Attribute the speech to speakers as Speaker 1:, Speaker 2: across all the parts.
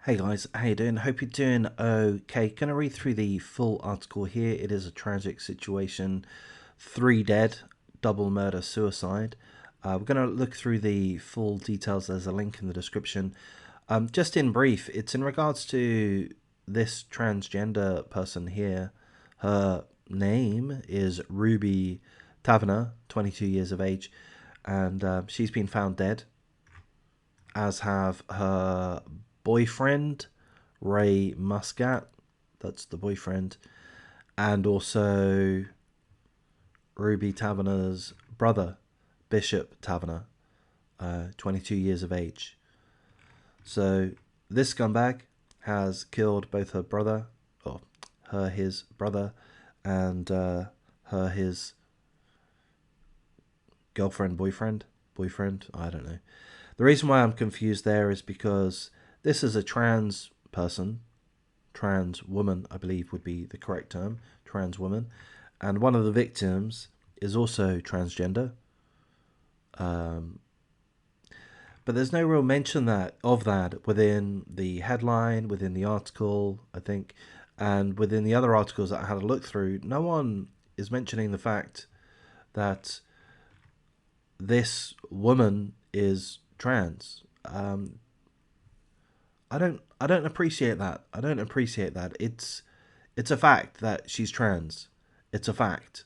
Speaker 1: Hey guys, how you doing? Hope you're doing okay. Gonna read through the full article here. It is a tragic situation. 3 dead, double murder, suicide. We're gonna look through the full details. There's a link in the description. Just in brief, it's in regards to this transgender person here. Her name is Ruby Taverner, 22 years of age, and she's been found dead, as have her boyfriend, Ray Muscat. That's the boyfriend. And also Ruby Taverner's brother, Bishop Taverner, 22 years of age. So this scumbag has killed both her brother, or her, his brother, and her, his girlfriend, boyfriend, I don't know. The reason why I'm confused there is because this is a trans person, trans woman, I believe would be the correct term, trans woman, and one of the victims is also transgender. But there's no real mention of that within the headline, within the article, I think, and within the other articles that I had a look through. No one is mentioning the fact that this woman is trans. I don't appreciate that. I don't appreciate that. It's a fact that she's trans. It's a fact.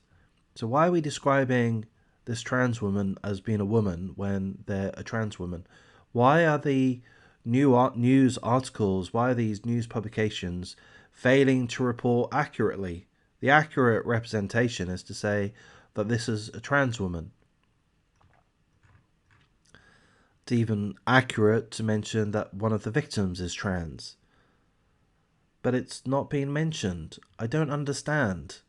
Speaker 1: So why are we describing this trans woman as being a woman when they're a trans woman? Why are the news articles, why are these news publications failing to report accurately? The accurate representation is to say that this is a trans woman. It's even accurate to mention that one of the victims is trans. But it's not being mentioned. I don't understand.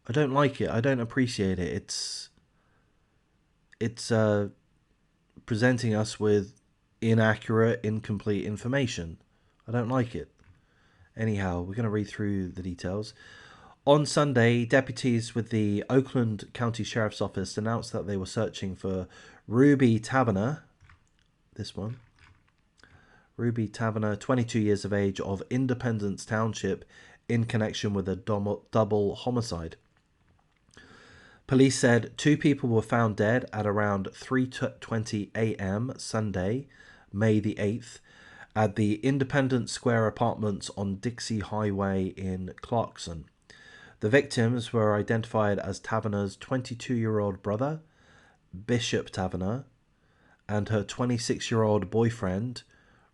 Speaker 1: I don't like it. I don't appreciate it. It's presenting us with inaccurate, incomplete information. I don't like it. Anyhow, we're going to read through the details. On Sunday, deputies with the Oakland County Sheriff's Office announced that they were searching for Ruby Taverner, this one, Ruby Taverner, 22 years of age, of Independence Township, in connection with a double homicide. Police said 2 people were found dead at around 3:20 a.m. Sunday, May the 8th, at the Independence Square apartments on Dixie Highway in Clarkson. The victims were identified as Taverner's 22-year-old brother, Bishop Taverner, and her 26-year-old boyfriend,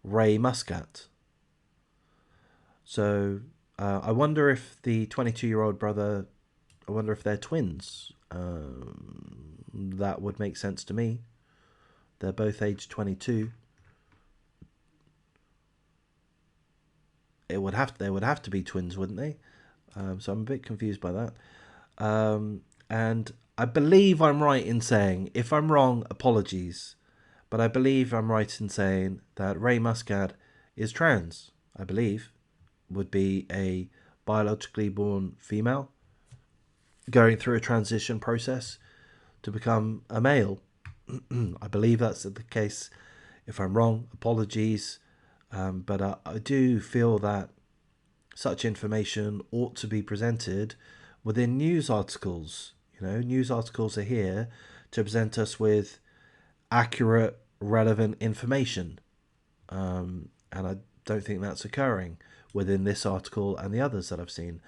Speaker 1: Ray Muscat. So I wonder if the 22-year-old brother, I wonder if they're twins. That would make sense to me. They're both aged 22. They would have to be twins, wouldn't they? So I'm a bit confused by that. And I believe I'm right in saying, if I'm wrong, apologies, but I believe I'm right in saying that Ray Muscat is trans. I believe would be a biologically born female going through a transition process to become a male. I believe that's the case. If I'm wrong, apologies. But I do feel that such information ought to be presented within news articles. You know, news articles are here to present us with accurate, relevant information. And I don't think that's occurring within this article and the others that I've seen.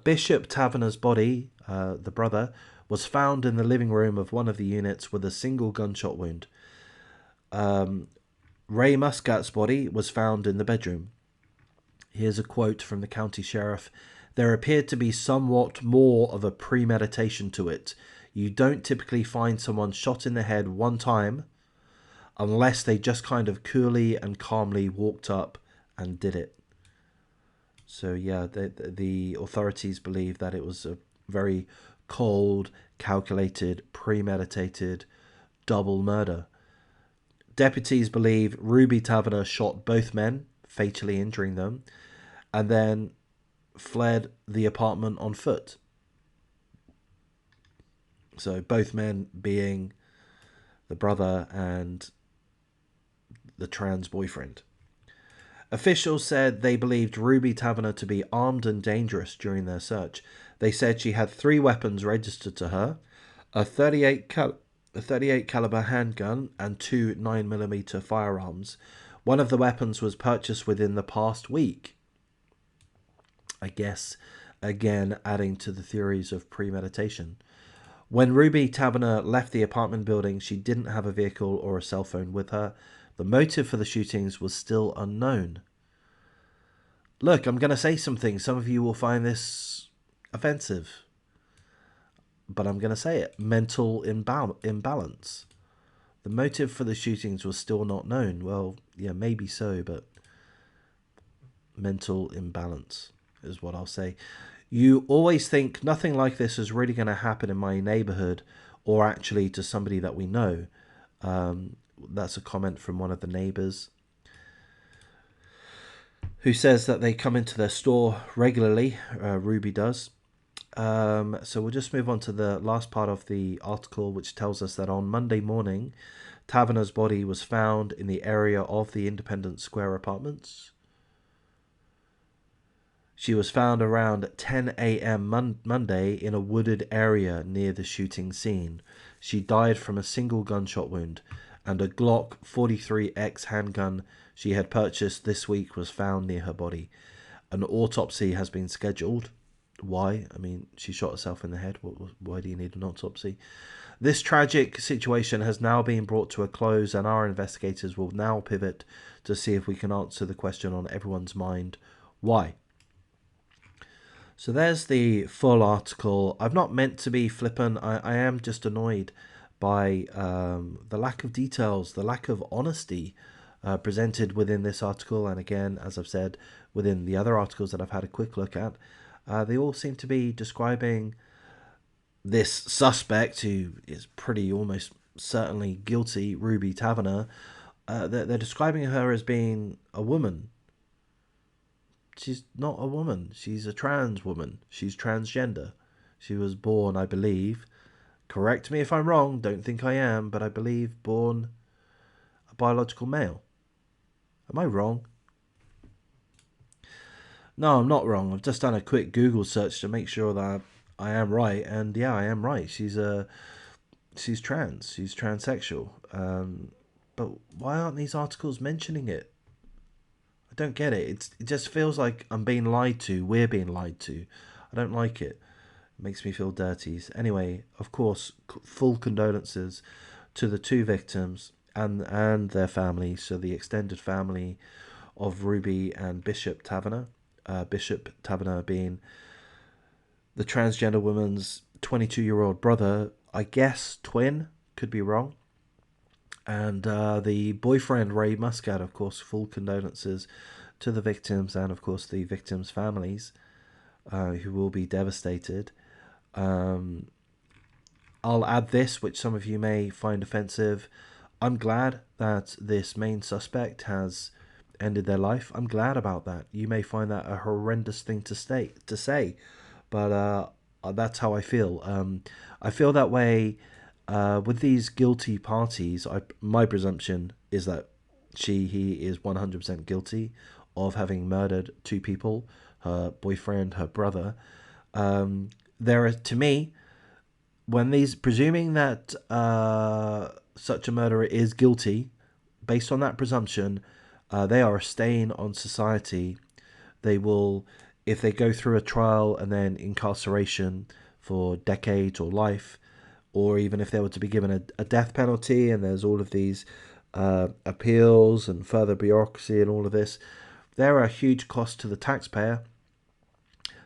Speaker 1: Bishop Taverner's body, the brother, was found in the living room of one of the units with a single gunshot wound. Ray Muscat's body was found in the bedroom. Here's a quote from the county sheriff. There appeared to be somewhat more of a premeditation to it. You don't typically find someone shot in the head one time unless they just kind of coolly and calmly walked up and did it. So yeah, the authorities believe that it was a very cold, calculated, premeditated double murder. Deputies believe Ruby Taverner shot both men, fatally injuring them, and then fled the apartment on foot. So both men being the brother and the trans boyfriend. Officials said they believed Ruby Taverner to be armed and dangerous during their search. They said she had 3 weapons registered to her: a 38 caliber handgun and 2 9mm firearms. One of the weapons was purchased within the past week. I guess, again, adding to the theories of premeditation. When Ruby Taverner left the apartment building, she didn't have a vehicle or a cell phone with her. The motive for the shootings was still unknown. Look, I'm going to say something. Some of you will find this offensive, but I'm going to say it. Mental imbalance. The motive for the shootings was still not known. Well, yeah, maybe so, but mental imbalance is what I'll say. You always think nothing like this is really going to happen in my neighborhood or actually to somebody that we know. That's a comment from one of the neighbors who says that they come into their store regularly. Ruby does. So we'll just move on to the last part of the article, which tells us that on Monday morning, Taverner's body was found in the area of the Independence Square apartments. She was found around 10 a.m. Monday in a wooded area near the shooting scene. She died from a single gunshot wound, and a Glock 43X handgun she had purchased this week was found near her body. An autopsy has been scheduled. Why? I mean, she shot herself in the head. Why do you need an autopsy? This tragic situation has now been brought to a close, and our investigators will now pivot to see if we can answer the question on everyone's mind: why? So there's the full article. I'm not meant to be flippant. I am just annoyed by the lack of details, the lack of honesty presented within this article. And again, as I've said, within the other articles that I've had a quick look at, they all seem to be describing this suspect, who is pretty almost certainly guilty, Ruby Taverner. They're describing her as being a woman. She's not a woman. She's a trans woman. She's transgender. She was born, I believe, correct me if I'm wrong, don't think I am, but I believe born a biological male. Am I wrong? No, I'm not wrong. I've just done a quick Google search to make sure that I am right, and yeah, I am right. She's trans. She's transsexual. But why aren't these articles mentioning it? I don't get it. It just feels like I'm being lied to. We're being lied to. I don't like it. It makes me feel dirty. Anyway, of course, full condolences to the 2 victims and their families. So the extended family of Ruby and Bishop Taverner. Bishop Taverner being the transgender woman's 22-year-old brother. I guess twin. Could be wrong. And the boyfriend, Ray Muscat, of course, full condolences to the victims and, of course, the victims' families who will be devastated. I'll add this, which some of you may find offensive. I'm glad that this main suspect has ended their life. I'm glad about that. You may find that a horrendous thing to say, but that's how I feel. I feel that way with these guilty parties. My presumption is that he is 100% guilty of having murdered 2 people, her boyfriend, her brother. There are, to me, when these, presuming that such a murderer is guilty, based on that presumption, they are a stain on society. They will, if they go through a trial and then incarceration for decades or life, or even if they were to be given a death penalty, and there's all of these appeals and further bureaucracy and all of this, they're a huge cost to the taxpayer.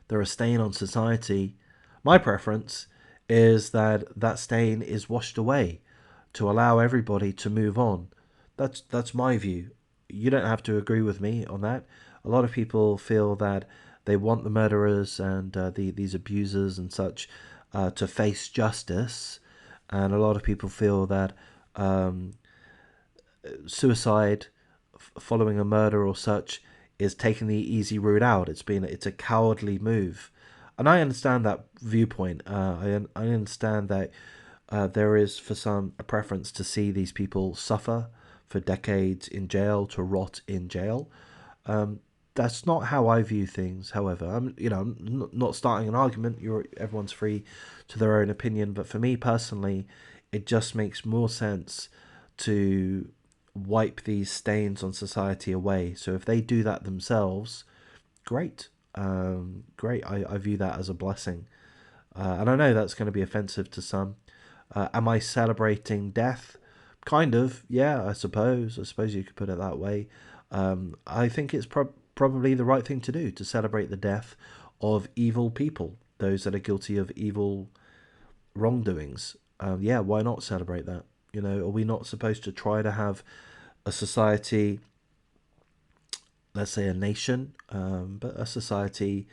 Speaker 1: They're a stain on society. My preference is that that stain is washed away to allow everybody to move on. That's my view. You don't have to agree with me on that. A lot of people feel that they want the murderers and these abusers and such to face justice, and a lot of people feel that suicide following a murder or such is taking the easy route out. It's a cowardly move, and I understand that viewpoint. I understand that there is for some a preference to see these people suffer for decades in jail, to rot in jail. That's not how I view things. However, I'm not starting an argument. Everyone's free to their own opinion, but for me personally, it just makes more sense to wipe these stains on society away. So if they do that themselves, great, great. I view that as a blessing, and I know that's going to be offensive to some. Am I celebrating death? Kind of, yeah, I suppose. I suppose you could put it that way. I think it's probably the right thing to do to celebrate the death of evil people, those that are guilty of evil wrongdoings. Yeah, why not celebrate that? Are we not supposed to try to have a society, let's say a nation, but a society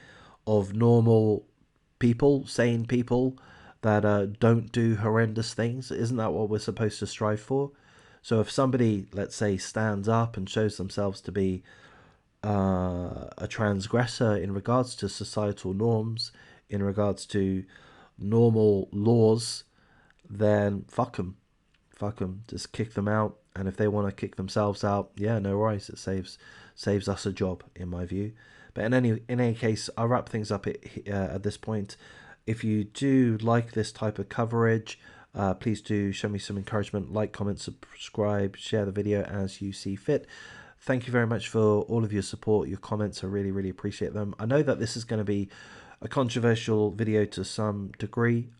Speaker 1: of normal people, sane people that don't do horrendous things? Isn't that what we're supposed to strive for? So if somebody, let's say, stands up and shows themselves to be a transgressor in regards to societal norms, in regards to normal laws, then fuck them. Fuck them. Just kick them out. And if they want to kick themselves out, yeah, no worries. It saves us a job, in my view. But in any case, I'll wrap things up at this point. If you do like this type of coverage, please do show me some encouragement. Like, comment, subscribe, share the video as you see fit. Thank you very much for all of your support. Your comments, I really, really appreciate them. I know that this is going to be a controversial video to some degree.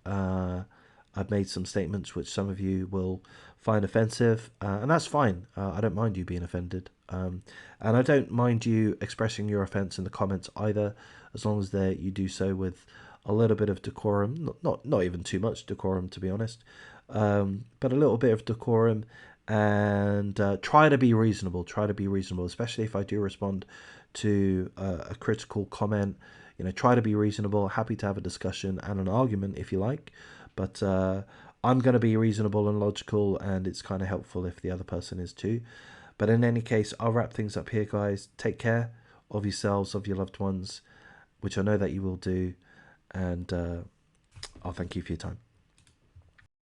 Speaker 1: I've made some statements which some of you will find offensive, and that's fine. I don't mind you being offended, and I don't mind you expressing your offense in the comments either, as long as you do so with a little bit of decorum, not even too much decorum, to be honest, but a little bit of decorum, and try to be reasonable. Try to be reasonable, especially if I do respond to a critical comment. Try to be reasonable. Happy to have a discussion and an argument if you like, but I'm going to be reasonable and logical, and it's kind of helpful if the other person is too. But in any case, I'll wrap things up here, guys. Take care of yourselves, of your loved ones, which I know that you will do, and I'll thank you for your time.